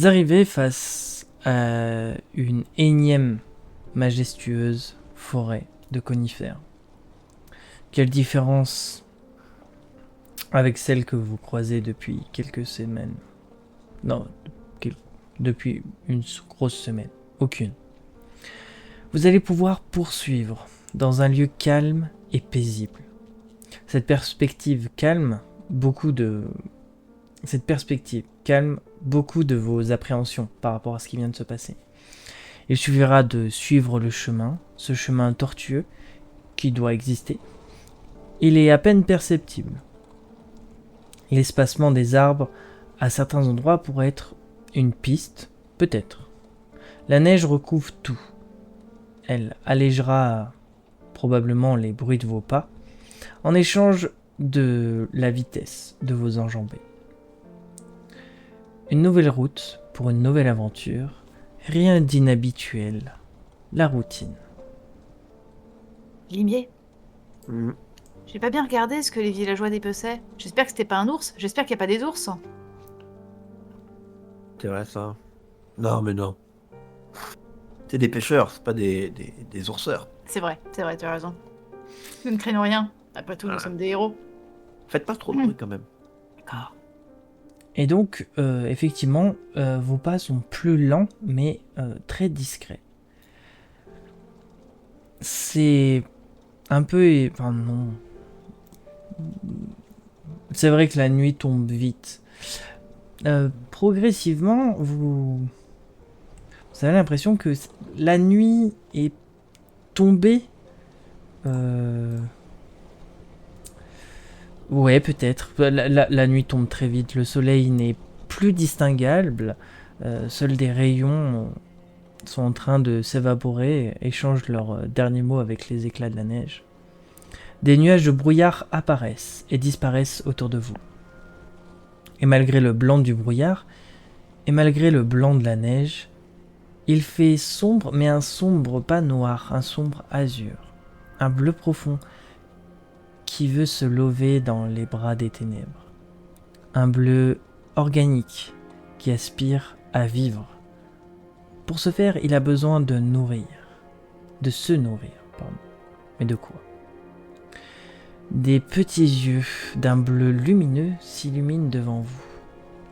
Vous arrivez face à une énième majestueuse forêt de conifères. Quelle différence avec celle que vous croisez depuis quelques semaines? Non, depuis une grosse semaine. Aucune. Vous allez pouvoir poursuivre dans un lieu calme et paisible. Cette perspective calme beaucoup de vos appréhensions par rapport à ce qui vient de se passer. Il suffira de suivre le chemin, ce chemin tortueux qui doit exister. Il est à peine perceptible. L'espacement des arbres à certains endroits pourrait être une piste, peut-être. La neige recouvre tout. Elle allégera probablement les bruits de vos pas, en échange de la vitesse de vos enjambées. Une nouvelle route pour une nouvelle aventure, rien d'inhabituel, la routine. Limier, Mm. j'ai pas bien regardé ce que les villageois dépeçaient. J'espère que c'était pas un ours. J'espère qu'il y a pas des ours. C'est vrai ça. Non, mais non. C'est des pêcheurs, c'est pas des ourseurs. C'est vrai, tu as raison. Nous ne craignons rien. Après tout, nous sommes des héros. Faites pas trop de bruit quand même. D'accord. Et donc, effectivement, vos pas sont plus lents, mais très discrets. C'est un peu... Enfin, non. C'est vrai que la nuit tombe vite. Progressivement, vous avez l'impression que la nuit est tombée... Ouais, peut-être. La nuit tombe très vite. Le soleil n'est plus distinguable. Seuls des rayons sont en train de s'évaporer et échangent leurs derniers mots avec les éclats de la neige. Des nuages de brouillard apparaissent et disparaissent autour de vous. Et malgré le blanc du brouillard, et malgré le blanc de la neige, il fait sombre, mais un sombre pas noir, un sombre azur. Un bleu profond qui veut se lever dans les bras des ténèbres. Un bleu organique qui aspire à vivre. Pour ce faire, il a besoin de se nourrir, pardon. Mais de quoi? Des petits yeux d'un bleu lumineux s'illuminent devant vous.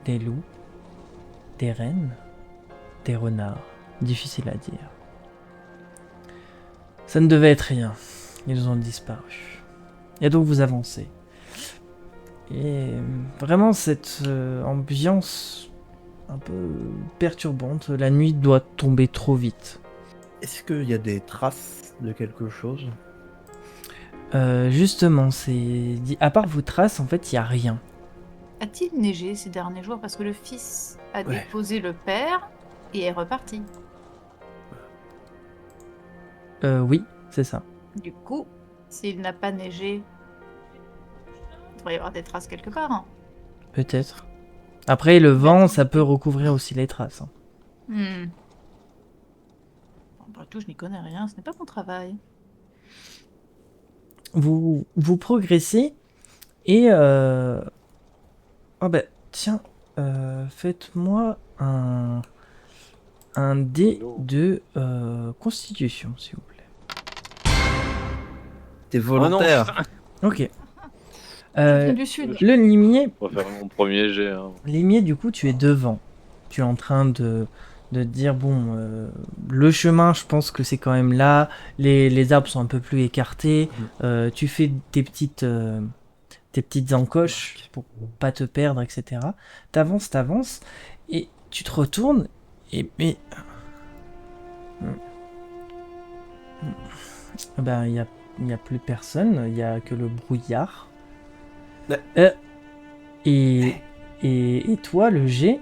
Des loups, des rennes, des renards, difficile à dire. Ça ne devait être rien, ils ont disparu. Et donc vous avancez. Et vraiment cette ambiance un peu perturbante, la nuit doit tomber trop vite. Est-ce qu'il y a des traces de quelque chose? Justement, à part vos traces, en fait, il n'y a rien. A-t-il neigé ces derniers jours parce que le fils a déposé le père et est reparti? Oui, c'est ça. Du coup, s'il n'a pas neigé, il devrait y avoir des traces quelque part. Hein. Peut-être. Après, le vent, ça peut recouvrir aussi les traces. Hein. Après tout, je n'y connais rien, ce n'est pas mon travail. Vous progressez et... Oh bah, tiens, faites-moi un dé de constitution, s'il vous plaît. T'es volontaire. Ok. Je viens du sud. Le limier... On va faire mon premier jet. Hein. Limier, du coup, tu es devant. Tu es en train de dire, bon, le chemin, je pense que c'est quand même là. Les arbres sont un peu plus écartés. Tu fais tes petites encoches pour pas te perdre, etc. T'avances, et tu te retournes, mais... Ben, il y a plus personne, il y a que le brouillard. Et toi, le G,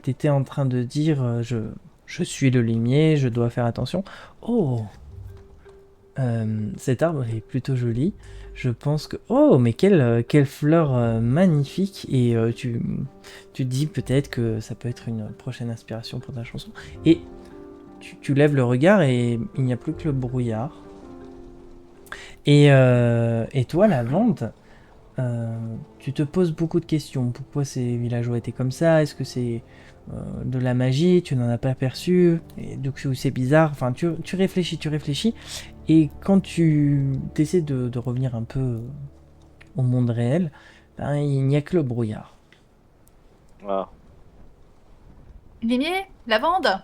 t'étais en train de dire, je suis le limier, je dois faire attention. Oh, cet arbre est plutôt joli. Je pense que... Oh, mais quelle fleur magnifique. Et tu te dis peut-être que ça peut être une prochaine inspiration pour ta chanson. Et tu lèves le regard et il n'y a plus que le brouillard. Et toi, la Lavande, tu te poses beaucoup de questions. Pourquoi ces villageois étaient comme ça? Est-ce que c'est de la magie, tu n'en as pas perçu, et donc c'est bizarre. Enfin, tu réfléchis, et quand tu essaies de revenir un peu au monde réel, ben, il n'y a que le brouillard. Ah. Limier, lavande.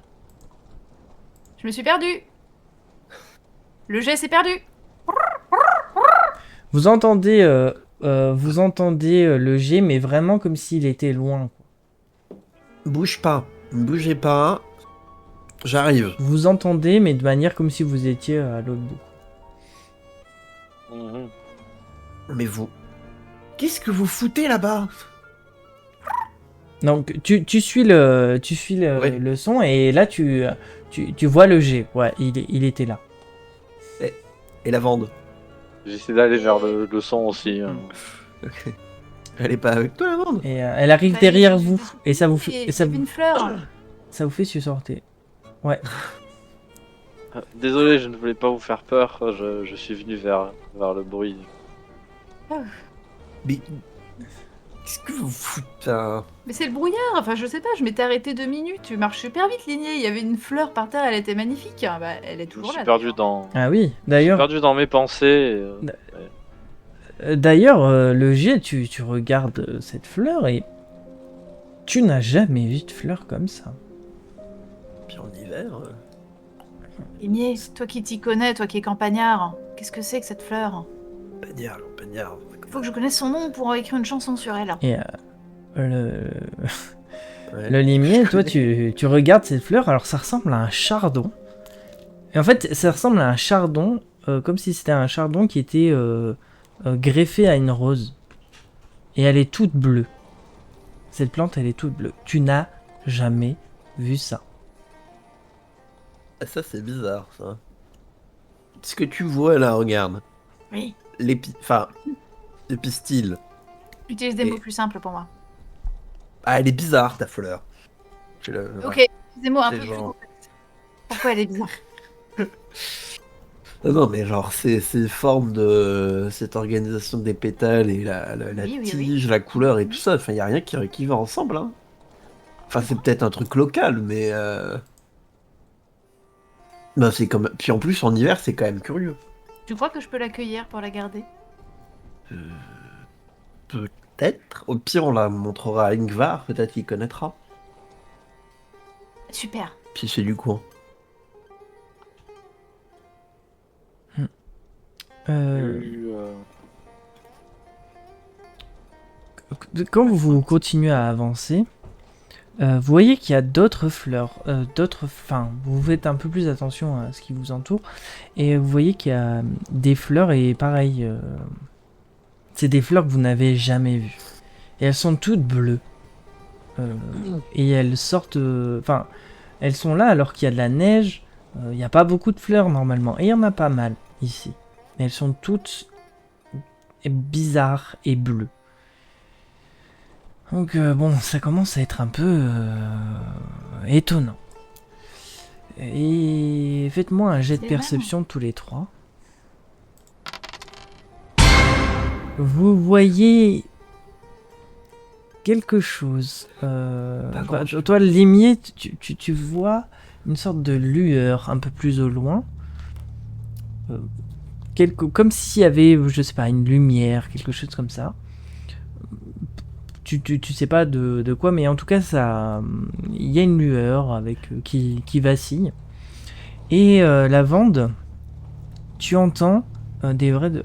Je me suis perdue. Le jet s'est perdu. Vous entendez, le jet, mais vraiment comme s'il était loin. Bouge pas. Ne bougez pas. J'arrive. Vous entendez, mais de manière comme si vous étiez à l'autre bout. Mhm. Mais vous... Qu'est-ce que vous foutez là-bas? Donc tu suis le Oui. le son, et là tu vois le jet. Ouais, il était là. Et la vende? J'essaie d'aller vers le son aussi. Elle est pas avec toi, la vende? Et elle arrive Bah, derrière j'ai- vous, et ça vous Il fait, y avait une fleur. ça vous fait sursauter. Ouais. Désolé, je ne voulais pas vous faire peur. Je suis venu vers le bruit. Mais... Qu'est-ce que vous foutez hein? Mais c'est le brouillard. Enfin, je sais pas, je m'étais arrêtée 2 minutes. Tu marches super vite, Ligné. Il y avait une fleur par terre, elle était magnifique. Bah, elle est Je me toujours suis là. perdu d'ailleurs. dans. Ah oui. Je suis D'ailleurs, perdu dans mes pensées. le jet, tu regardes cette fleur, et tu n'as jamais vu de fleur comme ça. Puis en hiver... Ligné, toi qui t'y connais, toi qui es campagnard, qu'est-ce que c'est que cette fleur? Pagnard. Faut que je connaisse son nom pour écrire une chanson sur elle. Et le Ouais. Le limier, toi, tu regardes cette fleur, alors ça ressemble à un chardon. Et en fait, ça ressemble à un chardon, comme si c'était un chardon qui était greffé à une rose. Et elle est toute bleue. Cette plante, elle est toute bleue. Tu n'as jamais vu ça. Ah, ça, c'est bizarre, ça. Ce que tu vois, là, regarde. Oui. L'épistil. Utilise des Et- mots plus simples pour moi. Ah, elle est bizarre, ta fleur. Ok, Ouais. des mots un C'est peu plus genre- complexes. Pourquoi elle est bizarre? Non, mais genre, ces formes de... Cette organisation des pétales et la Oui, oui, tige, la couleur et tout ça, enfin, y a rien qui va ensemble, hein. Enfin, c'est peut-être un truc local, mais... Ben, c'est comme... Puis en plus, en hiver, c'est quand même curieux. Tu crois que je peux l'accueillir pour la garder? Peut-être. Au pire, on la montrera à Ingvar, peut-être qu'il connaîtra. Super. Puis c'est du coin. Quand vous continuez à avancer, vous voyez qu'il y a d'autres fleurs, enfin, vous faites un peu plus attention à ce qui vous entoure, et vous voyez qu'il y a des fleurs, et pareil, c'est des fleurs que vous n'avez jamais vues. Et elles sont toutes bleues. Et elles sortent, enfin, elles sont là alors qu'il y a de la neige. Il n'y a pas beaucoup de fleurs normalement, et il y en a pas mal ici. Mais elles sont toutes bizarres et bleues. Donc bon, ça commence à être un peu étonnant. Et faites-moi un jet de C'est perception tous les trois. Vous voyez quelque chose. Toi, le limier, tu vois une sorte de lueur un peu plus au loin. Comme s'il y avait, je sais pas, une lumière, quelque chose comme ça. Tu sais pas de quoi, mais en tout cas, il y a une lueur avec qui vacille. Et la Vande, tu entends des vrais de.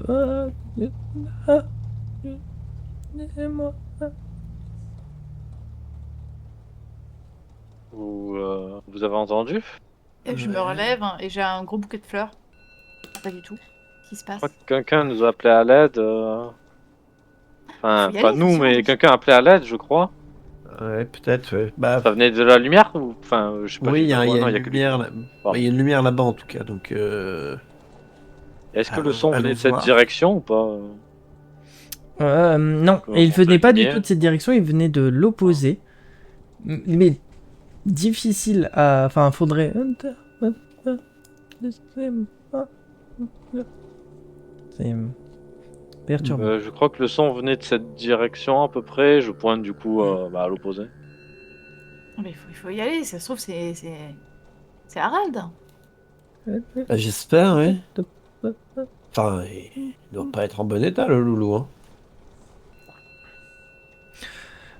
Vous avez entendu? Et je me relève hein, et j'ai un gros bouquet de fleurs. Pas du tout. Qu'est-ce qui se Je passe? crois que quelqu'un nous a appelé à l'aide. Enfin, Faut y pas aller, nous, attention. mais quelqu'un a appelé à l'aide, je crois. Ouais, peut-être, ouais. Bah, Ça venait de la lumière ou... Enfin, je sais pas. oui, il y a, non, une il y a que lui. lumière là. Bon. Il y a une lumière là-bas en tout cas, donc. Est-ce que Allons- le son venait allons de cette voir. direction ou pas? Non, Comment et il on peut venait pas du lumière tout de cette direction, il venait de l'opposé. Mais difficile à. Enfin, faudrait. C'est perturbant. Je crois que le son venait de cette direction à peu près. Je pointe du coup à l'opposé. Mais il faut y aller, ça se trouve, c'est Harald. Bah, j'espère, oui. Enfin, il doit pas être en bon état, le loulou. Hein.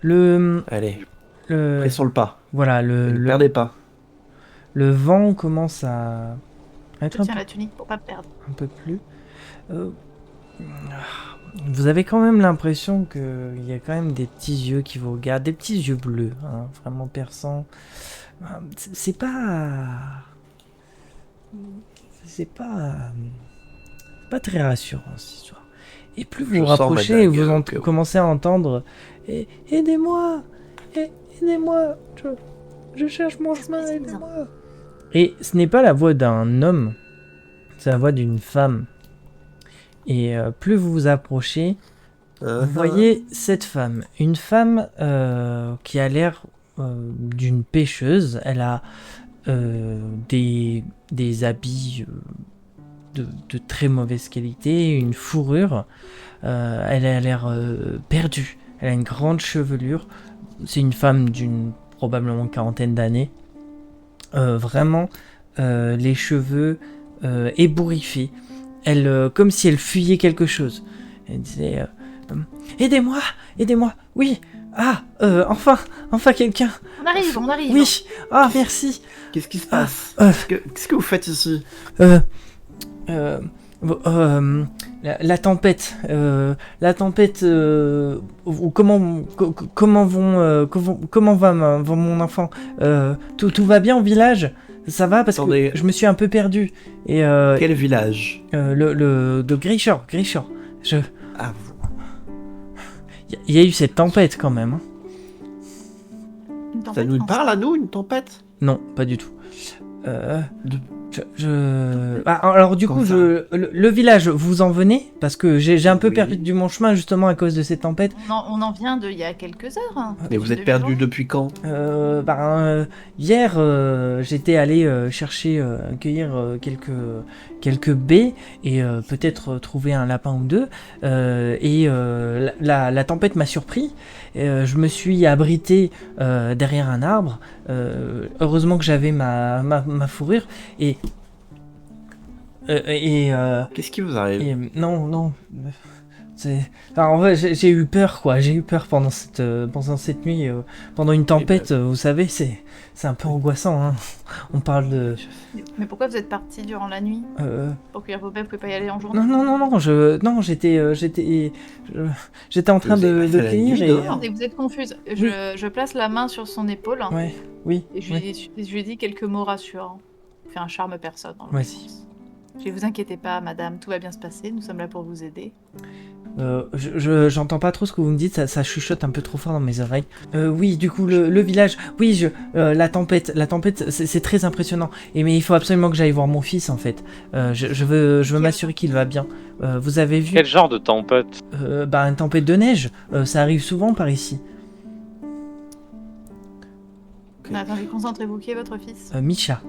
Le, Allez, le, pressons le pas. voilà, Ne perdez pas. le vent commence à être Je un tiens la tunique pour pas me perdre. peu plus. Euh, Vous avez quand même l'impression qu'il y a quand même des petits yeux qui vous regardent, des petits yeux bleus, hein, vraiment perçants. C'est pas. C'est pas très rassurant cette histoire. Et plus vous Je vous sors ma rapprochez, dague, vous que- commencez à entendre Aidez-moi, aidez-moi, je cherche mon chemin, précise. aidez-moi. Et ce n'est pas la voix d'un homme, c'est la voix d'une femme. Et plus vous vous approchez, vous voyez cette femme. Une femme qui a l'air d'une pêcheuse. Elle a des habits de très mauvaise qualité, une fourrure. Elle a l'air perdue. Elle a une grande chevelure. C'est une femme d'une probablement quarantaine d'années. Vraiment, les cheveux ébouriffés. Elle, comme si elle fuyait quelque chose. Elle disait aidez-moi, aidez-moi. Oui. Ah, enfin quelqu'un. On arrive. Oui. Ah, merci. Qu'est-ce qui se passe Ah, Qu'est-ce que vous faites ici Euh, la tempête, ou comment va mon enfant, tout va bien au village, ça va parce Attendez. que je me suis un peu perdu et Quel village de Greyshore, Ah, il y a eu cette tempête quand même, hein. Une ça tempête, nous non, parle à nous, une tempête Non, pas du tout. De- Ah, alors du Comment coup, ça le village, vous en venez? Parce que j'ai un peu Oui. perdu mon chemin justement à cause de cette tempête. On en vient de il y a quelques heures. Hein. Mais vous êtes Une perdu demi-journée. depuis quand Hier, j'étais allé chercher, cueillir quelques baies et peut-être trouver un lapin ou deux. La tempête m'a surpris. Je me suis abrité derrière un arbre. Heureusement que j'avais ma fourrure Qu'est-ce qui vous arrive non. En vrai, j'ai eu peur, quoi. J'ai eu peur pendant cette nuit, pendant une tempête. Vous savez, c'est un peu angoissant, hein. On parle de. Mais pourquoi vous êtes parti durant la nuit Pour cueillir vos baies, vous pouvez pas y aller en journée Non. J'étais en train Vous avez de passé la cueillir nuit et. dehors Attendez, vous êtes confuse. Oui. Je place la main sur son épaule hein, Ouais, oui. et je lui dis quelques mots rassurants. Fait un charme personne. En Ouais. l'occurrence. Ne vous inquiétez pas, madame, tout va bien se passer. Nous sommes là pour vous aider. J'entends pas trop ce que vous me dites, ça chuchote un peu trop fort dans mes oreilles. Oui, du coup, le village, oui, la tempête, c'est très impressionnant. Mais il faut absolument que j'aille voir mon fils, en fait. Je veux m'assurer qu'il va bien. Vous avez vu Quel genre de tempête? une tempête de neige, ça arrive souvent par ici. Ok. Non, attendez, concentrez-vous. Qui est votre fils Misha.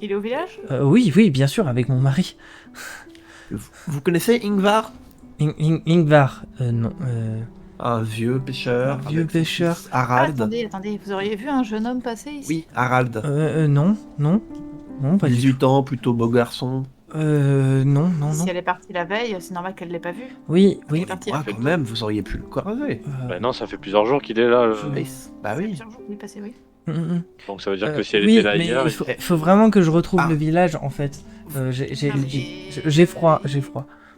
Il est au village Oui, bien sûr, avec mon mari. Vous connaissez Ingvar Ingvar, non. Un vieux pêcheur. Un vieux avec son pêcheur. fils Ah, Harald. attendez, vous auriez vu un jeune homme passer ici Oui, Harald. Non, pas du 18 ans, plutôt beau garçon. tout. Non. Si elle est partie la veille, c'est normal qu'elle l'ait pas vu. Oui. Il est parti Ah, un peu quand tôt. même, vous auriez pu le croiser. Bah non, ça fait plusieurs jours qu'il est là. Bah Ça fait oui. plusieurs jours qu'il est passé, oui. Donc ça veut dire que si elle oui, était là mais hier, il faut vraiment que je retrouve Ah. le village en fait. mais- J'ai froid.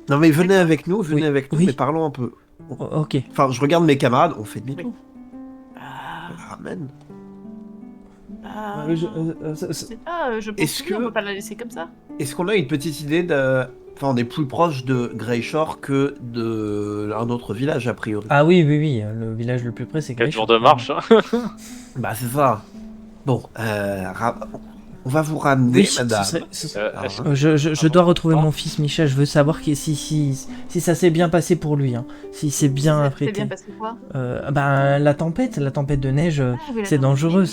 Non mais venez D'accord. avec nous, Oui. mais parlons un peu. Ok. Enfin, je regarde mes camarades, on fait demi-tour. Bah, Amen. bah, je je sais pas, je pense Est-ce que oui, que- on peut pas la laisser comme ça. Est-ce qu'on a une petite idée de... Enfin, on est plus proche de Greyshore que de un autre village, a priori. Ah oui. Le village le plus près c'est 4 Greyshore. jours de marche. Hein. Bah, c'est ça. Bon, on va vous ramener, Oui, madame. Euh, est-ce- je dois retrouver mon fils Micha. Je veux savoir si ça s'est bien passé pour lui. Hein. Si c'est bien C'est apprêté. bien passé quoi La tempête de neige, Ah, oui, la c'est tempête. dangereux.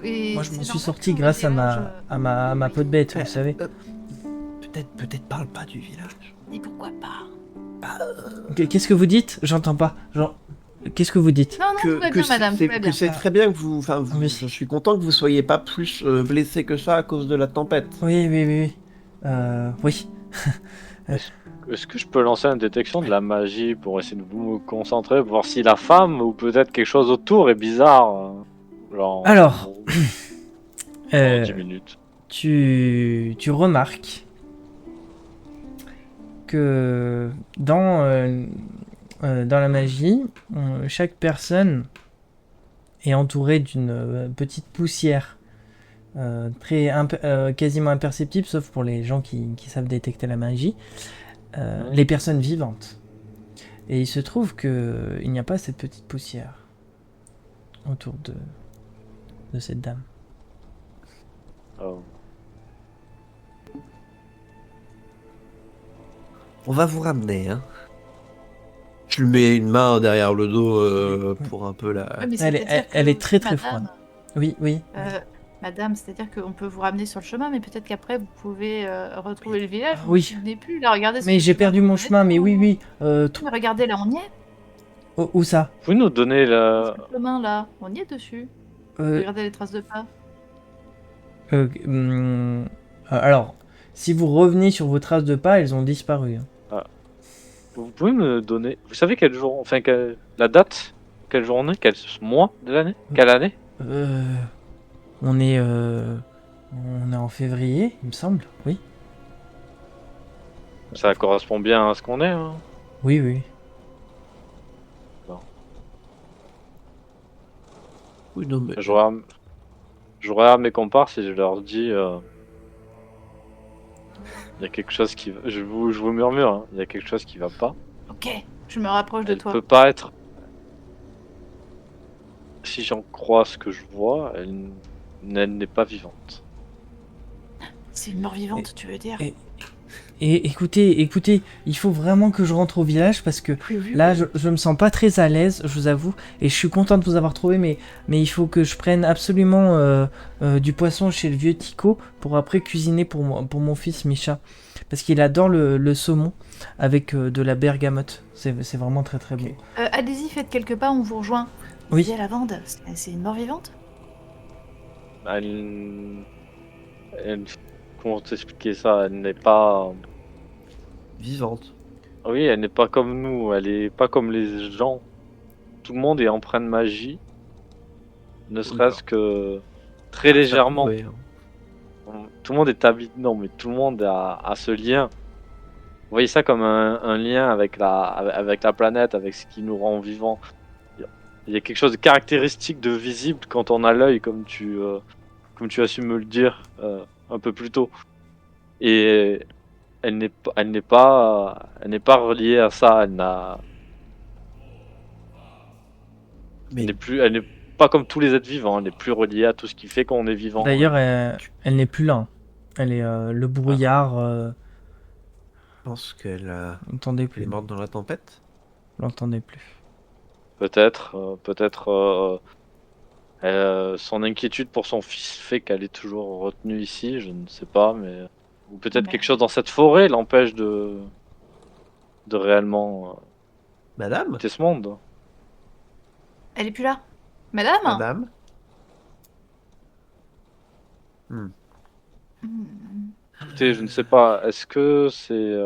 Et Moi je m'en c'est suis normal sorti qu'on grâce à dérange, ma peau de bête, vous savez. Peut-être parle pas du village. Et pourquoi pas Qu'est-ce que vous dites? J'entends pas. Qu'est-ce que vous dites? Non, tout va bien, madame, tout va bien. c'est très bien que vous... Enfin, Oui. je suis content que vous soyez pas plus blessé que ça à cause de la tempête. Oui, oui, oui, oui. Oui. Est-ce que je peux lancer une détection de la magie pour essayer de me concentrer, voir si la femme ou peut-être quelque chose autour est bizarre genre, Alors, dans 10 minutes. tu remarques que dans la magie, chaque personne est entourée d'une petite poussière quasiment imperceptible, sauf pour les gens qui savent détecter la magie, les personnes vivantes. Et il se trouve que il n'y a pas cette petite poussière autour de cette dame. Oh. On va vous ramener, hein. Je lui mets une main derrière le dos pour un peu la... Ouais, mais Elle c'est-à-dire elle que, est très très madame, froide. Oui, oui. Madame, c'est-à-dire qu'on peut vous ramener sur le chemin, mais peut-être qu'après vous pouvez retrouver le village. Ah, oui. Vous n'êtes plus là, regardez. Mais j'ai perdu mon chemin, mais oui, oui. Mais regardez, là, on y est. Où ça? Vous pouvez nous donner la... Le chemin, là, on y est dessus. Regardez les traces de pas. Alors, si vous revenez sur vos traces de pas, elles ont disparu. Vous pouvez me donner... Vous savez quel jour... Enfin, la date? Quelle journée? Quel mois de l'année? Quelle année? On est en février, il me semble. Oui. Ça correspond bien à ce qu'on est, hein. Oui, oui. Oui, non, mais... Je regarde mes comparses et je leur dis... Il y a quelque chose qui... Je vous murmure, hein. Il y a quelque chose qui va pas. Ok, je me rapproche de Elle toi. peut pas être... Si j'en crois ce que je vois, elle n'est pas vivante. C'est une mort vivante, tu veux dire? Et écoutez, il faut vraiment que je rentre au village parce que Oui. là, je me sens pas très à l'aise, je vous avoue. Et je suis content de vous avoir trouvé, mais il faut que je prenne absolument du poisson chez le vieux Tico pour après cuisiner pour mon fils Micha. Parce qu'il adore le saumon avec de la bergamote. C'est vraiment très très bon. Allez-y, faites quelques pas, on vous rejoint. Oui. Vous à la vente, c'est une mort vivante? Comment t'expliquer ça? Elle n'est pas... Vivante. Oui, elle n'est pas comme nous, elle est pas comme les gens. Tout le monde est empreint de magie. Ne serait-ce que très légèrement. Oui, hein. Tout le monde est habité... Non, mais tout le monde a ce lien. Vous voyez ça comme un lien avec la planète, avec ce qui nous rend vivants. Il y a quelque chose de caractéristique, de visible quand on a l'œil, comme tu as su me le dire un peu plus tôt. Et elle n'est pas reliée à ça. Mais Elle n'est pas comme tous les êtres vivants. Elle n'est plus reliée à tout ce qui fait qu'on est vivant. D'ailleurs, elle n'est plus là. Hein. Elle est le brouillard. je pense qu'elle Vous l'entendez est plus. morte dans la tempête. Vous l'entendez plus. Peut-être son inquiétude pour son fils fait qu'elle est toujours retenue ici, je ne sais pas, mais ou peut-être quelque chose dans cette forêt l'empêche de réellement Madame quitter ce monde. Elle est plus là. Madame? Madame Écoutez, je ne sais pas, est-ce que c'est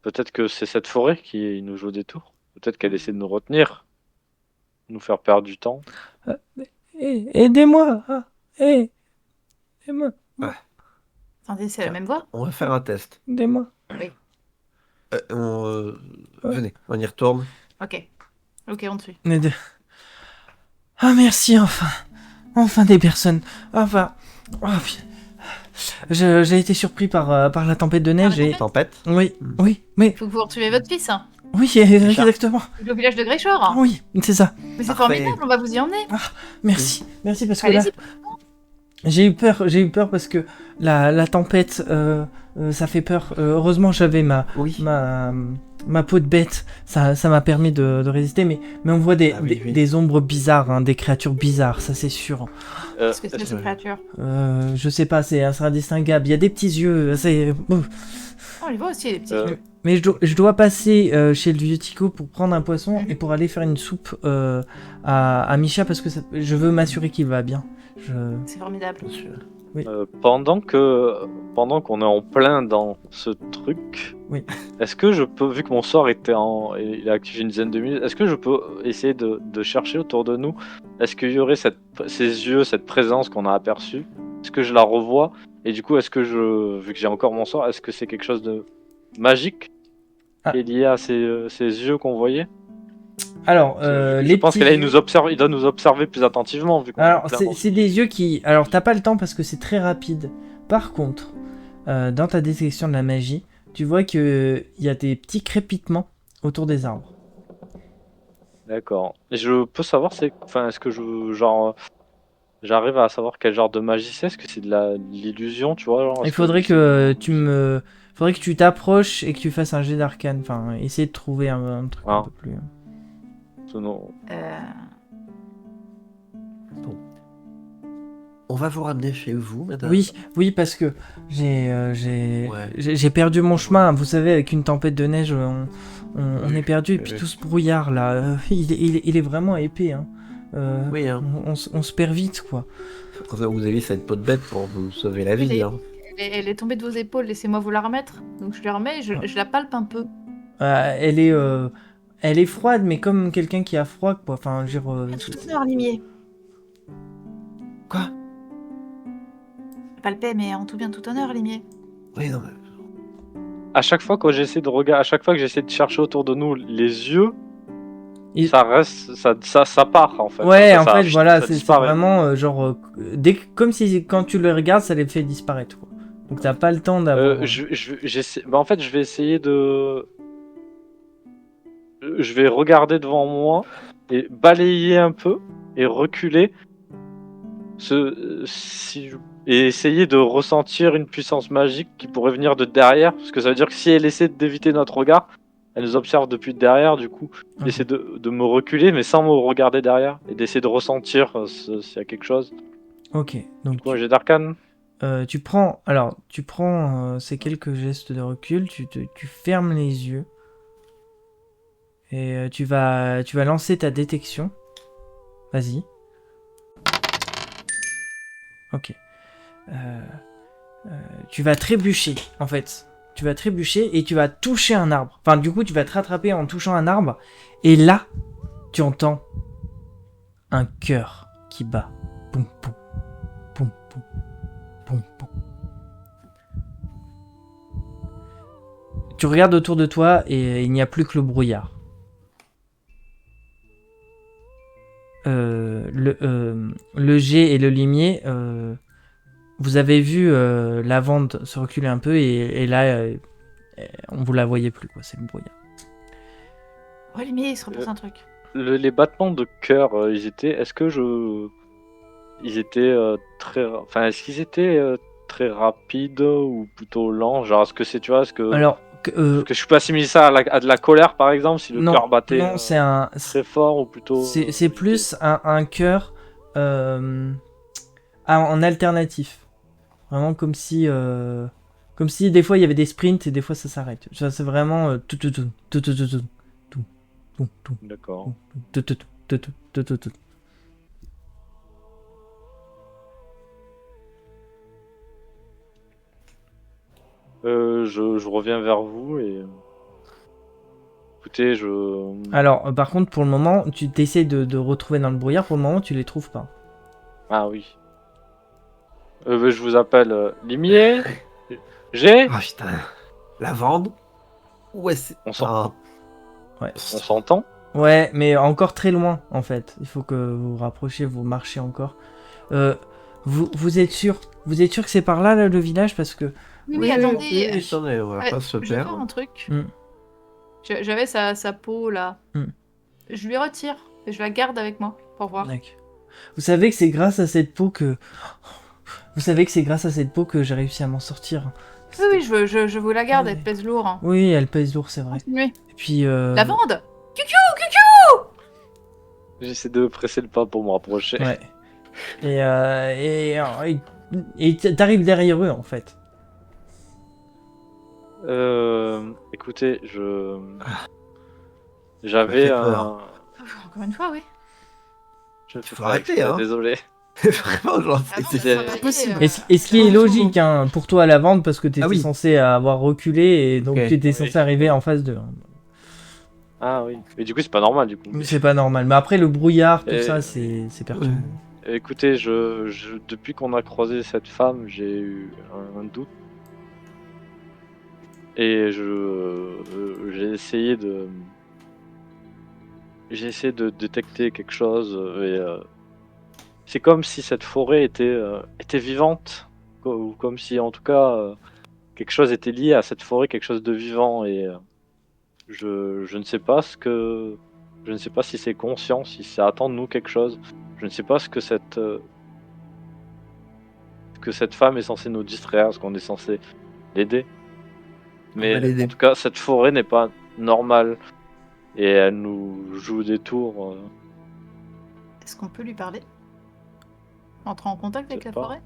peut-être que c'est cette forêt qui nous joue des tours? Peut-être qu'elle essaie de nous retenir, nous faire perdre du temps. Aidez-moi! Aidez-moi! Attendez, c'est la même voix? On va faire un test. Aidez-moi! Venez, on y retourne. Ok, on te suit. Ah, merci, enfin! Enfin des personnes! Enfin! Oh, j'ai été surpris par la tempête de neige et... Tempête. Oui, mais... Faut que vous retrouviez votre fils. Oui, exactement. Il est au village de Greyshore. Oui, c'est ça. Mais c'est Parfait. formidable, on va vous y emmener. Merci parce que Allez-y. J'ai eu peur parce que la tempête, ça fait peur. Heureusement, j'avais Oui. ma peau de bête, ça m'a permis de résister, mais on voit Ah oui, oui. des ombres bizarres, hein, des créatures bizarres, ça c'est sûr. Qu'est-ce que c'est cette créature? Je sais pas, c'est indistinguable. Il y a des petits yeux, c'est. Oh, on les voit aussi, les petits yeux. Mais je dois passer chez le vieux Tico pour prendre un poisson et pour aller faire une soupe à Misha parce que je veux m'assurer qu'il va bien. C'est formidable. Bien sûr. Pendant qu'on est en plein dans ce truc, Oui. est-ce que je peux, vu que mon sort il est activé une dizaine de minutes, est-ce que je peux essayer de chercher autour de nous? Est-ce qu'il y aurait ces yeux, cette présence qu'on a aperçue? Est-ce que je la revois? Et du coup, vu que j'ai encore mon sort, est-ce que c'est quelque chose de magique qui est lié à ces yeux qu'on voyait? Alors, Je pense que là, il doit nous observer plus attentivement vu qu'on est en Alors, plein dans c'est des yeux qui. Alors, t'as pas le temps parce que c'est très rapide. Par contre, dans ta détection de la magie, tu vois qu'il y a des petits crépitements autour des arbres. D'accord. Et je peux savoir, est-ce que j'arrive à savoir quel genre de magie c'est? Est-ce que c'est de l'illusion, tu vois, genre, Il est-ce faudrait que faudrait que tu t'approches et que tu fasses un jet d'arcane. Enfin, essayer de trouver un truc un peu plus. Non. On va vous ramener chez vous, madame. Oui, parce que j'ai perdu mon chemin. Vous savez, avec une tempête de neige, on est perdu. Et puis tout ce brouillard là, il est vraiment épais. Hein. Oui, hein. On se perd vite, quoi. Vous avez cette peau de bête pour vous sauver la vie. Hein. Elle est tombée de vos épaules, laissez-moi vous la remettre. Donc je lui remets et je la palpe un peu. Elle est froide, mais comme quelqu'un qui a froid, quoi. Enfin, je veux dire. Tout honneur, limier. Quoi? Palpé, mais en tout bien tout honneur, limier. Oui, non, mais... À chaque fois que j'essaie de chercher autour de nous les yeux, ça reste, ça part en fait. Ouais, en fait, voilà, c'est vraiment genre comme si quand tu le regardes, ça les fait disparaître, quoi. Donc t'as pas le temps d'avoir. En fait, je vais essayer de. Je vais regarder devant moi et balayer un peu et reculer. Et essayer de ressentir une puissance magique qui pourrait venir de derrière, parce que ça veut dire que si elle essaie d'éviter notre regard, elle nous observe depuis derrière, du coup, j'essaie de me reculer, mais sans me regarder derrière, et d'essayer de ressentir s'il y a quelque chose. Ok, donc j'ai d'arcane. tu prends ces quelques gestes de recul, tu fermes les yeux, et tu vas lancer ta détection. Vas-y. Ok. Tu vas trébucher, en fait. Tu vas trébucher et tu vas toucher un arbre. Enfin, du coup, tu vas te rattraper en touchant un arbre. Et là, tu entends un cœur qui bat. Poum, poum, poum, poum, poum, poum. Tu regardes autour de toi et il n'y a plus que le brouillard. Le jet et le limier, vous avez vu la vente se reculer un peu et là, on vous la voyait plus, quoi. C'est le brouillard. Ouais, limier, il se repasse un truc. Les battements de cœur, ils étaient très rapides ou plutôt lents? Genre, est-ce que c'est, tu vois, Alors, que je peux assimiler ça à de la colère, par exemple, si le cœur battait très fort ou plutôt... C'est plus un cœur en alternatif. Vraiment comme si des fois il y avait des sprints et des fois ça s'arrête. Ça, c'est vraiment tout. D'accord. Tout. Je reviens vers vous et... Écoutez, Alors, par contre, pour le moment, tu t'essayes de retrouver dans le brouillard. Pour le moment, tu les trouves pas. Ah oui. Je vous appelle limier. J'ai. Ah putain. Lavande. Ouais, c'est... On s'entend. Ouais. On s'entend. Ouais, mais encore très loin, en fait. Il faut que vous vous rapprochiez, vous marchez encore. Vous êtes sûr? Vous êtes sûr que c'est par là, le village? Parce que... Oui, attendez. Oui, attendez, on va pas se Je vais faire perdre. un truc. Mm. J'avais sa peau, là. Mm. Je lui retire. Et je la garde avec moi, pour voir. Vous savez que c'est grâce à cette peau que Vous savez que c'est grâce à cette peau que j'ai réussi à m'en sortir. Oui, je vous la garde, Ouais. elle pèse lourd. Hein. Oui, elle pèse lourd, c'est vrai. Continuez. Et puis... Lavande. J'essaie de presser le pas pour me rapprocher. Ouais. Et t'arrives derrière eux, en fait. Écoutez, Ça j'avais fait un. peur. Encore une fois, oui. Je ne fais Faut pas arrêter, exprès, hein. désolé. Vraiment, genre, Ah non, c'est mais pas ça possible. va aller, Et ce qui est logique hein, pour toi à la vente, parce que t'étais Ah oui. censé avoir reculé, et donc Ok. tu étais Oui. censé arriver en phase 2. Hein. Ah oui. Mais du coup, c'est pas normal, du coup. C'est pas normal. Mais après, le brouillard, tout Et- ça, c'est perturbant. Écoutez, depuis qu'on a croisé cette femme, j'ai eu un doute. Et j'ai essayé de détecter quelque chose. C'est comme si cette forêt était vivante. Ou comme si, en tout cas, quelque chose était lié à cette forêt, quelque chose de vivant. Et je ne sais pas je ne sais pas si c'est conscient, si ça attend de nous quelque chose. Je ne sais pas ce que cette femme est censée nous distraire, ce qu'on est censé l'aider. On Mais va l'aider. en tout cas, cette forêt n'est pas normale et elle nous joue des tours. Est-ce qu'on peut lui parler? Entrer en contact avec Je sais la pas. forêt?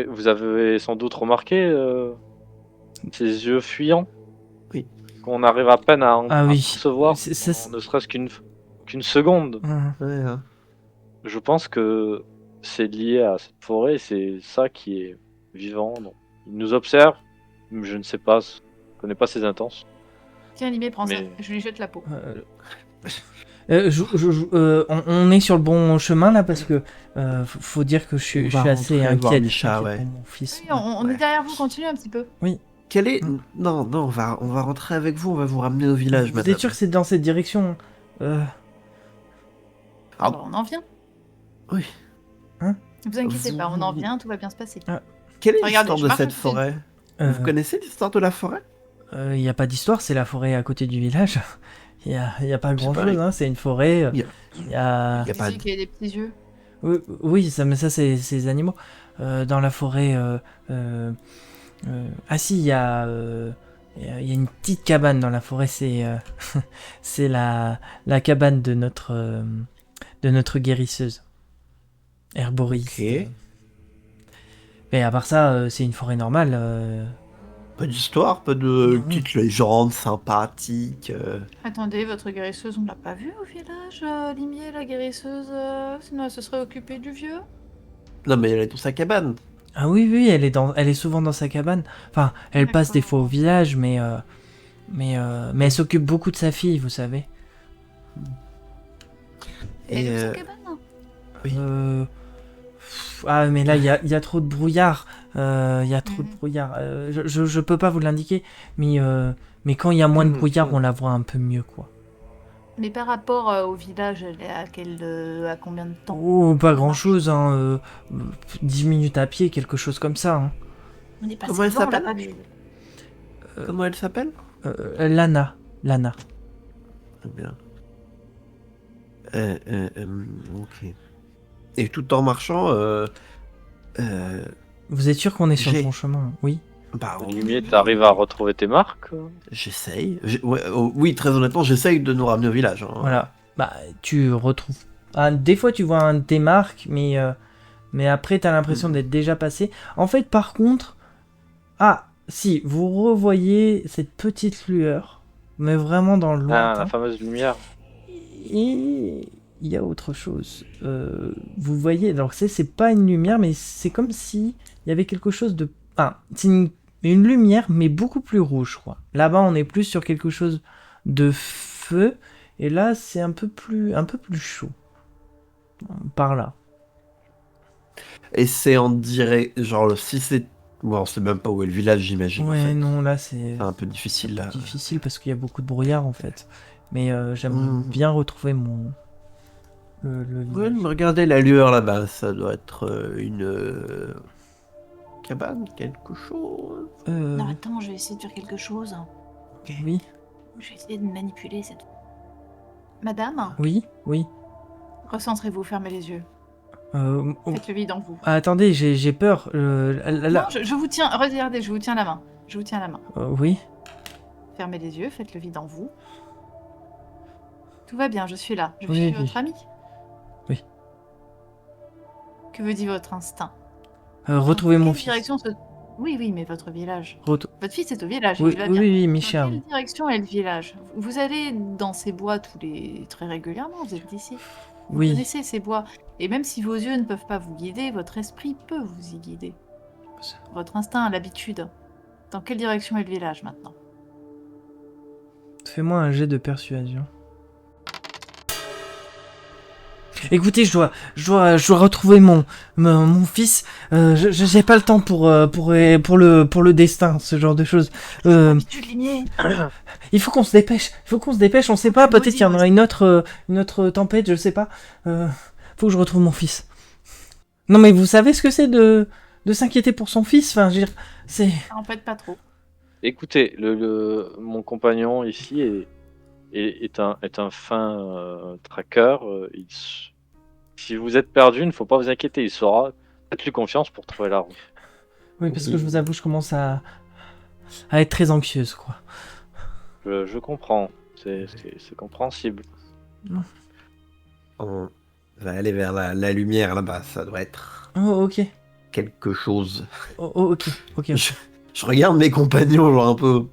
Vous avez sans doute remarqué ces yeux fuyants. Oui. Qu'on arrive à peine à Ah oui. percevoir, C'est- ne serait-ce qu'une seconde. Hum. Ouais, hein. Je pense que c'est lié à cette forêt, c'est ça qui est vivant. Donc, il nous observe, mais je ne sais pas, je connais pas ses intentions. Tiens, Limé, prends ça. Mais- Je lui jette la peau. On est sur le bon chemin là parce que faut dire que je On suis va assez rentrer voir inquiète, Micha, inquiète ouais. pour mon fils. Oui, on est derrière vous, continuez un petit peu. Quel est... Non, non, on va rentrer avec vous, on va vous ramener au village, Vous madame. êtes sûr que c'est dans cette direction? Ah. Bon, on en vient. Oui. Hein? Ne vous inquiétez Vous- pas, on en vient, tout va bien se passer. Quelle est Regardez, l'histoire je de marche cette dessus. forêt? Vous connaissez l'histoire de la forêt? Il n'y a pas d'histoire, c'est la forêt à côté du village. Il y a pas grand pareil. chose, hein, c'est une forêt. Il y a- Il y a... Y a pas Celui qui a des petits yeux. Oui, oui, ça, mais ça c'est ces animaux. Dans la forêt. Ah si, il y a une petite cabane dans la forêt. C'est c'est la cabane de notre guérisseuse. Herboriste. Ok. Mais à part ça, c'est une forêt normale. Pas d'histoire, pas de Non. petite légende sympathique. Attendez, votre guérisseuse, on l'a pas vue au village, Limier, la guérisseuse sinon elle se serait occupée du vieux? Non, mais elle est dans sa cabane. Ah oui, oui, elle est souvent dans sa cabane. Enfin, elle passe des D'accord. fois au village, mais elle s'occupe beaucoup de sa fille, vous savez. Elle est Et dans sa cabane? Oui. Ah, mais là, il y a trop de brouillard. Il y a trop de Mhm. brouillard. Je peux pas vous l'indiquer, mais quand il y a moins de Mhm. brouillard, on la voit un peu mieux, quoi. Mais par rapport au village, elle est à combien de temps? Oh, pas grand-chose, hein. 10 minutes à pied, quelque chose comme ça. Hein. On est passé Comment elle devant, on l'a s'appelle? pas vue. comment elle s'appelle? Lana. Lana. Très bien. Ok. Et tout en marchant, Vous êtes sûr qu'on est sur le J'ai- bon chemin? Oui. bah, Lumier, t'arrives à retrouver tes marques? j'essaye. Ouais, oui, très honnêtement, j'essaye de nous ramener au village. Hein. Voilà. Bah, tu retrouves. Ah, des fois, tu vois des marques, mais après, t'as l'impression d'être déjà passé. En fait, par contre. Ah, si, vous revoyez cette petite lueur, mais vraiment dans le Ah, lointain. la fameuse lumière. Et il y a autre chose. Vous voyez, alors c'est pas une lumière, mais c'est comme si il y avait quelque chose de. Ah, c'est une lumière, mais beaucoup plus rouge, quoi. Là-bas, on est plus sur quelque chose de feu, et là, c'est un peu plus chaud. Par là. Et c'est en direct. Genre, si c'est. Bon, on sait même pas où est le village, j'imagine. en Ouais, fait. non, là, c'est C'est un peu difficile là. difficile parce qu'il y a beaucoup de brouillard, en fait. Mais j'aimerais Mhm. bien retrouver le Ouais, village. mais regardez la lueur là-bas, ça doit être une cabane, quelque chose. Non, attends, je vais essayer de faire quelque chose. Oui, Je vais essayer de manipuler cette. Madame, oui, oui. recentrez-vous, fermez les yeux. Faites le vide en vous. Attendez, j'ai peur. Là, Non, je vous tiens, regardez, je vous tiens la main. Je vous tiens la main. oui. Fermez les yeux, faites le vide en vous. Tout va bien, je suis là. Je Oui, suis oui. votre ami. Oui. Que veut dire votre instinct? Retrouver Dans mon quelle fils. direction se... Oui, mais votre village. Retou- Votre fils est au village, Oui, il va oui, bien. oui, Dans Michel. quelle direction est le village? Vous allez dans ces bois très régulièrement, vous êtes d'ici. Vous Oui. connaissez ces bois. Et même si vos yeux ne peuvent pas vous guider, votre esprit peut vous y guider. Votre instinct a l'habitude. Dans quelle direction est le village maintenant? Fais-moi un jet de persuasion. Écoutez, je dois retrouver mon fils. J'ai pas le temps pour le destin, ce genre de choses. L'habitude, Ligné. Il faut qu'on se dépêche. On sait pas. Je vous Peut-être dis, qu'il y en moi aura une autre tempête, je sais pas. Faut que je retrouve mon fils. Non, mais vous savez ce que c'est de s'inquiéter pour son fils. Enfin, je veux dire, c'est. Ça n'empêche pas trop. Écoutez, mon compagnon ici est un fin tracker. Si vous êtes perdu, il ne faut pas vous inquiéter, il saura. Faites-lui confiance pour trouver la route. Oui, parce que je vous avoue, je commence à être très anxieuse, quoi. Je comprends, c'est compréhensible. On va aller vers la lumière là-bas, ça doit être Oh, ok. quelque chose. Ok. Je regarde mes compagnons, genre un peu.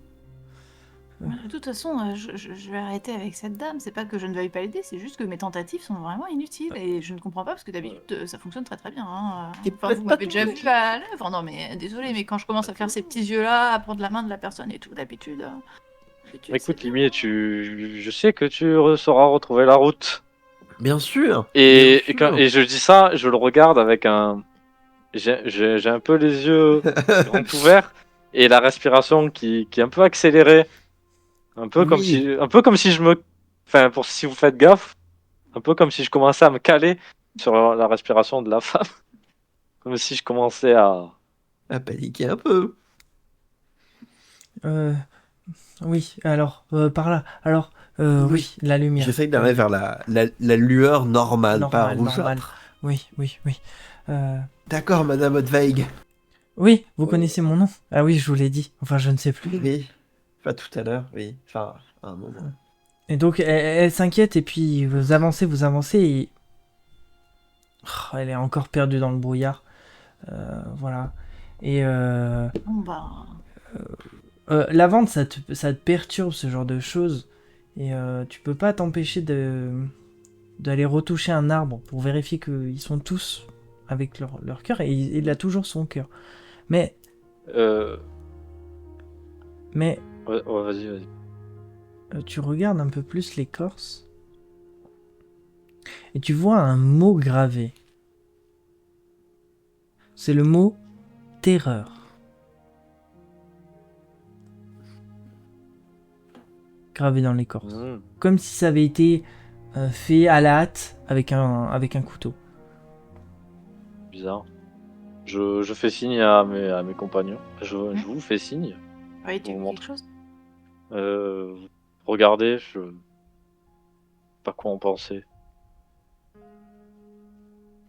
De toute façon, je vais arrêter avec cette dame. C'est pas que je ne veuille pas l'aider, c'est juste que mes tentatives sont vraiment inutiles. Et je ne comprends pas parce que d'habitude, ça fonctionne très très bien. Hein. Et Enfin, peut-être vous pas m'avez tout déjà le vu à l'œuvre. Non, mais désolé, mais quand je commence à faire ces petits yeux-là, à prendre la main de la personne et tout, d'habitude. Écoute, Limier, je sais que tu sauras retrouver la route. Bien sûr. Et bien sûr. je dis ça, je le regarde avec un. J'ai un peu les yeux grands ouverts et la respiration qui est un peu accélérée. Un peu comme Oui. si je me. Enfin, pour si vous faites gaffe, un peu comme si je commençais à me caler sur la respiration de la femme. Comme si je commençais à. À paniquer un peu. Oui, alors, par là. Alors, oui, la lumière. J'essaye d'aller vers la lueur normale, pas Normal. rougeâtre. Oui. D'accord, Madame Ottweig. Oui, vous connaissez mon nom? Ah oui, je vous l'ai dit. Enfin, je ne sais plus. Oui. Pas tout à l'heure, oui. Enfin, à un moment. Et donc, elle s'inquiète, et puis vous avancez, et... Oh, elle est encore perdue dans le brouillard. Voilà. Et Bon, bah. la vente, ça te perturbe, ce genre de choses. Et tu peux pas t'empêcher d'aller retoucher un arbre pour vérifier qu'ils sont tous avec leur cœur, et il a toujours son cœur. Mais Ouais, vas-y. tu regardes un peu plus l'écorce et tu vois un mot gravé. C'est le mot terreur. Gravé dans l'écorce. Mmh, Comme si ça avait été fait à la hâte avec un couteau. bizarre. Je fais signe à mes compagnons. Je vous fais signe. Oui, tu Vous veux montre. quelque chose? Regardez, je sais pas quoi en penser.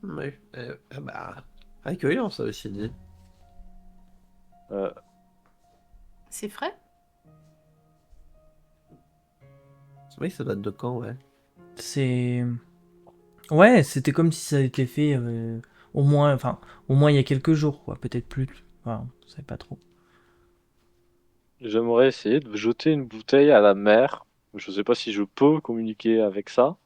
Oui. Bah, accueillant, ça aussi dit. C'est frais? Oui, ça date de quand, ouais. C'est... Ouais, c'était comme si ça avait été fait au moins il y a quelques jours, quoi. Peut-être plus. Enfin, on savait pas trop. J'aimerais essayer de jeter une bouteille à la mer. Je sais pas si je peux communiquer avec ça.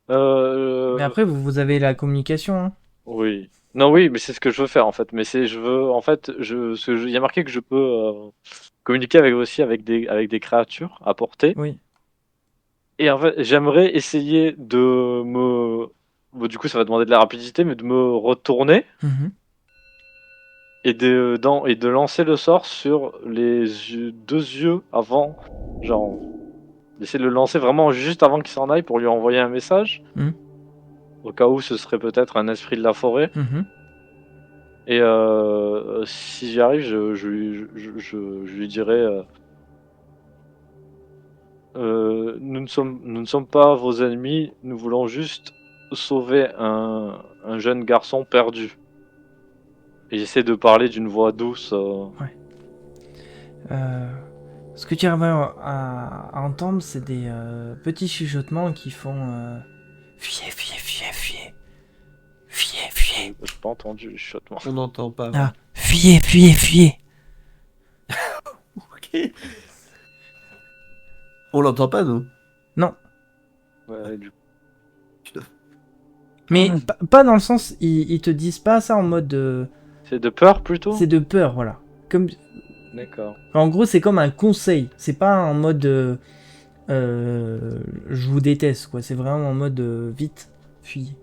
Mais après, vous avez la communication, hein. Oui. Non, oui, mais c'est ce que je veux faire en fait. Mais je veux, en fait, il y a marqué que je peux communiquer aussi avec des créatures à portée. Oui. Et en fait, j'aimerais essayer de me. Bon, du coup, ça va demander de la rapidité, mais de me retourner Mhm. et de lancer le sort sur deux yeux avant. Genre, d'essayer de le lancer vraiment juste avant qu'il s'en aille pour lui envoyer un message. Mhm. Au cas où ce serait peut-être un esprit de la forêt. Mhm. Et si j'y arrive, je lui dirais nous ne sommes pas vos ennemis, nous voulons juste sauver un jeune garçon perdu. Et j'essaie de parler d'une voix douce. Ce que tu arrives à entendre, c'est des petits chuchotements qui font fuyez, fuyez, fuyez, fuyez. Fuyez, fuyez. J'ai pas entendu le chuchotement. On n'entend pas. Ah, fuyez, fuyez, fuyez. Ok. On l'entend pas, nous. Non, Ouais, du coup. mais pas dans le sens, ils te disent pas ça en mode C'est de peur plutôt. c'est de peur, voilà. Comme, D'accord. en gros, c'est comme un conseil. C'est pas en mode je vous déteste, quoi. C'est vraiment en mode vite, fuyez.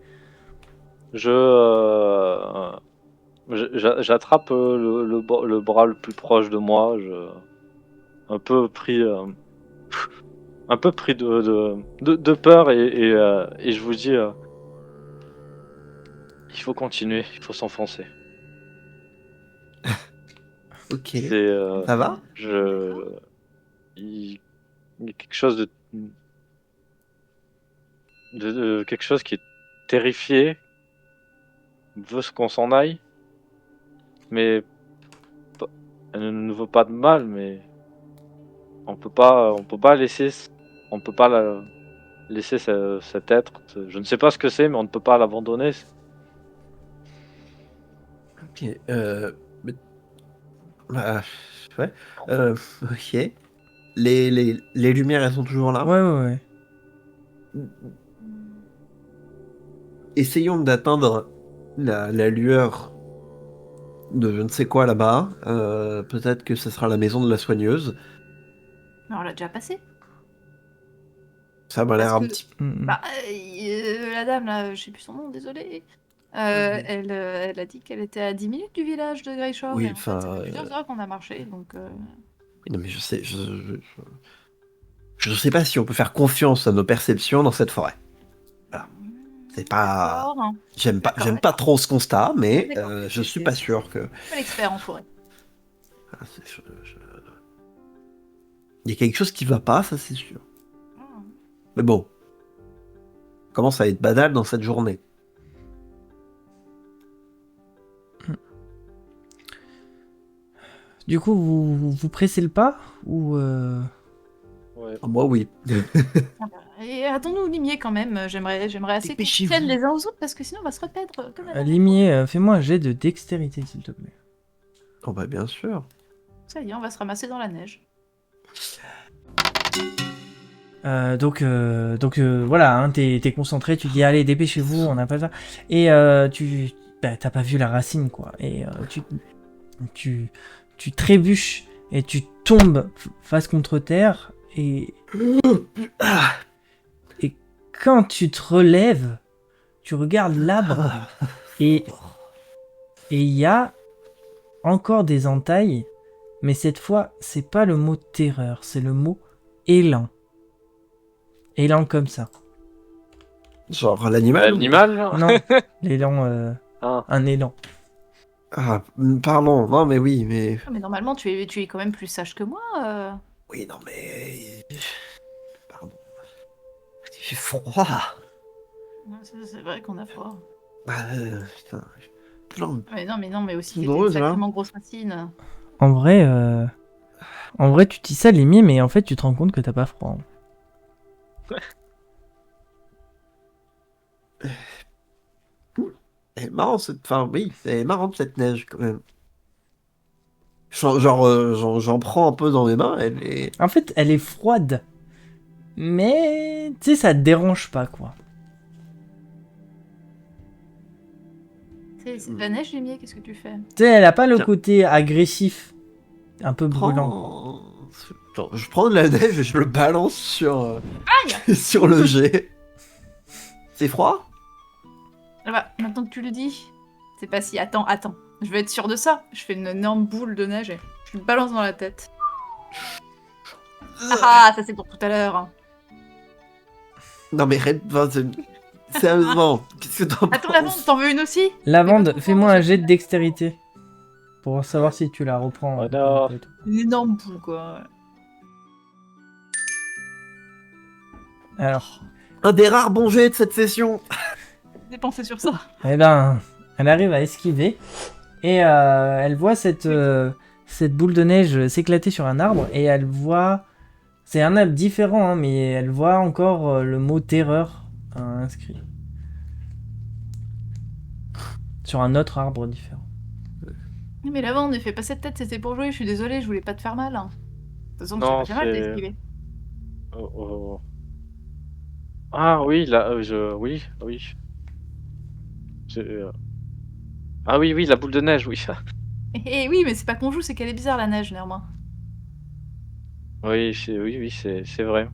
J'attrape le bras le plus proche de moi. Un peu pris, un peu pris de peur et je vous dis, il faut continuer, il faut s'enfoncer. Ok. C'est, Ça va? il y a quelque chose de quelque chose qui est terrifié, veut qu'on s'en aille, mais elle ne veut pas de mal, mais on peut pas laisser, on peut pas laisser cet être. Je ne sais pas ce que c'est, mais on ne peut pas l'abandonner. Ok. Mais... Bah, ouais. Ok. Les lumières, elles sont toujours là. Ouais, ouais, ouais. Essayons d'atteindre la lueur de je ne sais quoi là-bas. Peut-être que ce sera la maison de la soigneuse. Mais on l'a déjà passé. Ça m'a l'air Parce un que- petit... Bah, la dame là, je sais plus son nom, désolé. Elle a dit qu'elle était à 10 minutes du village de Greyshore. Oui, Et en fait, ça enfin, fait plusieurs heures qu'on a marché, donc. Oui, non, mais je sais... Je sais pas si on peut faire confiance à nos perceptions dans cette forêt. Voilà. C'est pas... D'accord. J'aime pas, D'accord, j'aime pas trop ce constat, mais D'accord. je suis pas sûr que... Pas l'expert en forêt. Ah, il y a quelque chose qui va pas, ça c'est sûr. Mais bon, on commence à être banal dans cette journée. Du coup, vous pressez le pas ou Ouais. Ah, moi, oui. Et attends-nous, Limier, quand même. J'aimerais assez qu'on Dépêchez-vous. tienne les uns aux autres parce que sinon on va se reperdre comme la dernière Limier, fais-moi un jet de dextérité, s'il te plaît. Oh bah bien sûr. fois. Ça y est, on va se ramasser dans la neige. Donc voilà, hein, t'es concentré, tu dis allez dépêchez-vous, on n'a pas ça. Et t'as pas vu la racine quoi. Et tu trébuches et tu tombes face contre terre et Ah, quand tu te relèves, tu regardes l'arbre et il y a encore des entailles, mais cette fois c'est pas le mot terreur, c'est le mot élan. Élan comme ça. genre l'animal. L'animal genre Non, l'élan, Ah. un élan. Ah, pardon. Non mais oui, mais... Ah, mais normalement, tu es quand même plus sage que moi. Oui, non mais... Pardon. Il fait froid. C'est vrai qu'on a froid. Bah, putain. Plein Mais non, mais aussi Drôle, que t'es une ça. sacrément grosse racine. En vrai, tu dis ça, Limier, mais en fait, tu te rends compte que t'as pas froid. Elle est marrant cette... Enfin oui, elle est marrante cette neige quand même. J'en prends un peu dans mes mains, elle est... En fait, elle est froide. Mais, tu sais, ça te dérange pas, quoi. C'est de la neige, Limier, qu'est-ce que tu fais? Tu sais, elle a pas le Tiens. côté agressif. Un peu brûlant. Prends... Attends, je prends de la neige et je le balance sur, Aïe sur le jet. C'est froid? Ah bah, maintenant que tu le dis, c'est pas si... Attends. Je veux être sûre de ça. Je fais une énorme boule de neige et je le balance dans la tête. Ah, ça c'est pour tout à l'heure. Non mais Red... Enfin, sérieusement, qu'est-ce que t'en Attends, la penses? t'en veux une aussi? Lavande, Mais fais-moi un comment jet de dextérité. Pour savoir si tu la reprends. Oh non. Une énorme boule, quoi. Alors, Un des rares bons jets de cette session. dépenser sur ça. Eh ben, elle arrive à esquiver et elle voit cette boule de neige s'éclater sur un arbre et elle voit... C'est un arbre différent, hein, mais elle voit encore le mot terreur inscrit. Sur un autre arbre différent. Mais là-bas, ne fais pas cette tête, c'était pour jouer, je suis désolée, je voulais pas te faire mal. Hein. De toute façon, Non, tu pas fait mal c'est- d'esquiver. Oh, oh. Ah oui, là, oui, oui. Ah oui, oui, la boule de neige, oui. Et oui, mais c'est pas qu'on joue, c'est qu'elle est bizarre la neige, néanmoins. Oui, oui, c'est vrai.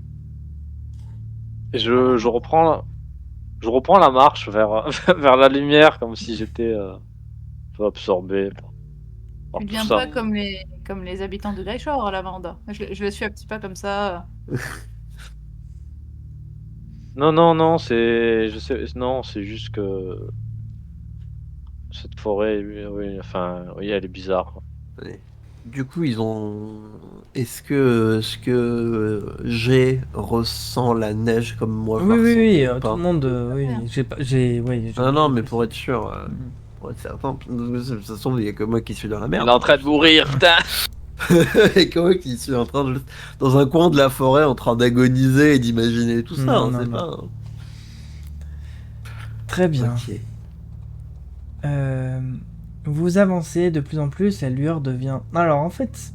Et je reprends la marche vers, vers la lumière, comme si j'étais un peu absorbé par Tu tout deviens ça. pas comme les habitants de Greyshore, Lavanda. Je le suis un petit peu comme ça. Non, non, non, je sais, non, c'est juste que cette forêt, oui, enfin, oui, elle est bizarre. Ouais. Du coup, ils ont. Est-ce que G ressent la neige comme moi je Oui, la oui, oui, ressentais ou tout pas le monde, oui. Oui, Ah non, mais pour être sûr, Mhm. pour être certain, de toute façon, il y a que moi qui suis dans la merde. Elle est en train de mourir, putain! Et que moi qui suis en train de. Dans un coin de la forêt, en train d'agoniser et d'imaginer tout ça, Non, hein, non, c'est non. pas. Très bien. Ok. Vous avancez de plus en plus, la lueur devient... Alors en fait,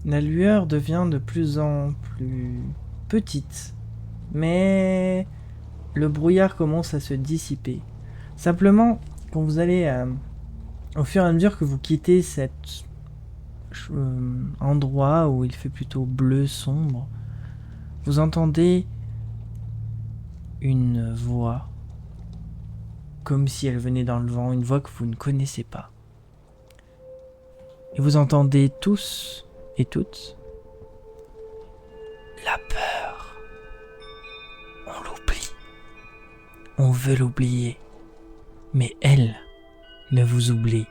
la lueur devient de plus en plus petite, mais le brouillard commence à se dissiper. Simplement, quand vous allez, au fur et à mesure que vous quittez cet endroit où il fait plutôt bleu sombre, vous entendez une voix, comme si elle venait dans le vent, une voix que vous ne connaissez pas. Et vous entendez tous et toutes la peur. On l'oublie. On veut l'oublier. Mais elle ne vous oublie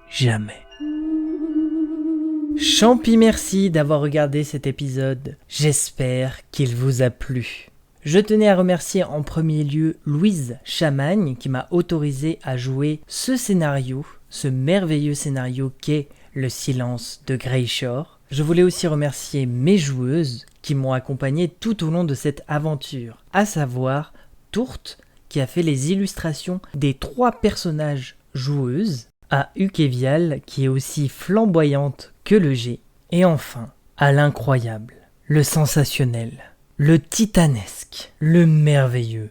jamais. Champi, merci d'avoir regardé cet épisode. J'espère qu'il vous a plu. Je tenais à remercier en premier lieu Louise Chamagne qui m'a autorisé à jouer ce scénario, ce merveilleux scénario qu'est Le silence de Greyshore. Je voulais aussi remercier mes joueuses qui m'ont accompagné tout au long de cette aventure, à savoir Tourte qui a fait les illustrations des 3 personnages joueuses, à Ukevial qui est aussi flamboyante que le G, et enfin à l'incroyable, le sensationnel, le titanesque, le merveilleux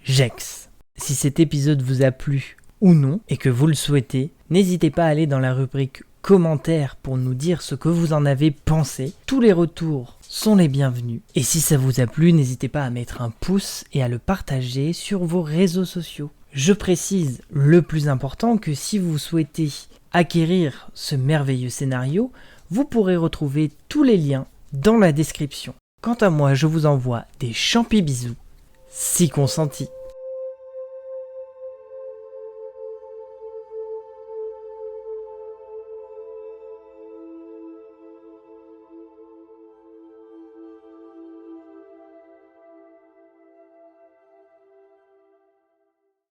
Jex. Si cet épisode vous a plu ou non et que vous le souhaitez, n'hésitez pas à aller dans la rubrique commentaires pour nous dire ce que vous en avez pensé. Tous les retours sont les bienvenus. Et si ça vous a plu, n'hésitez pas à mettre un pouce et à le partager sur vos réseaux sociaux. Je précise le plus important que si vous souhaitez acquérir ce merveilleux scénario, vous pourrez retrouver tous les liens dans la description. Quant à moi, je vous envoie des champis bisous, si consentis.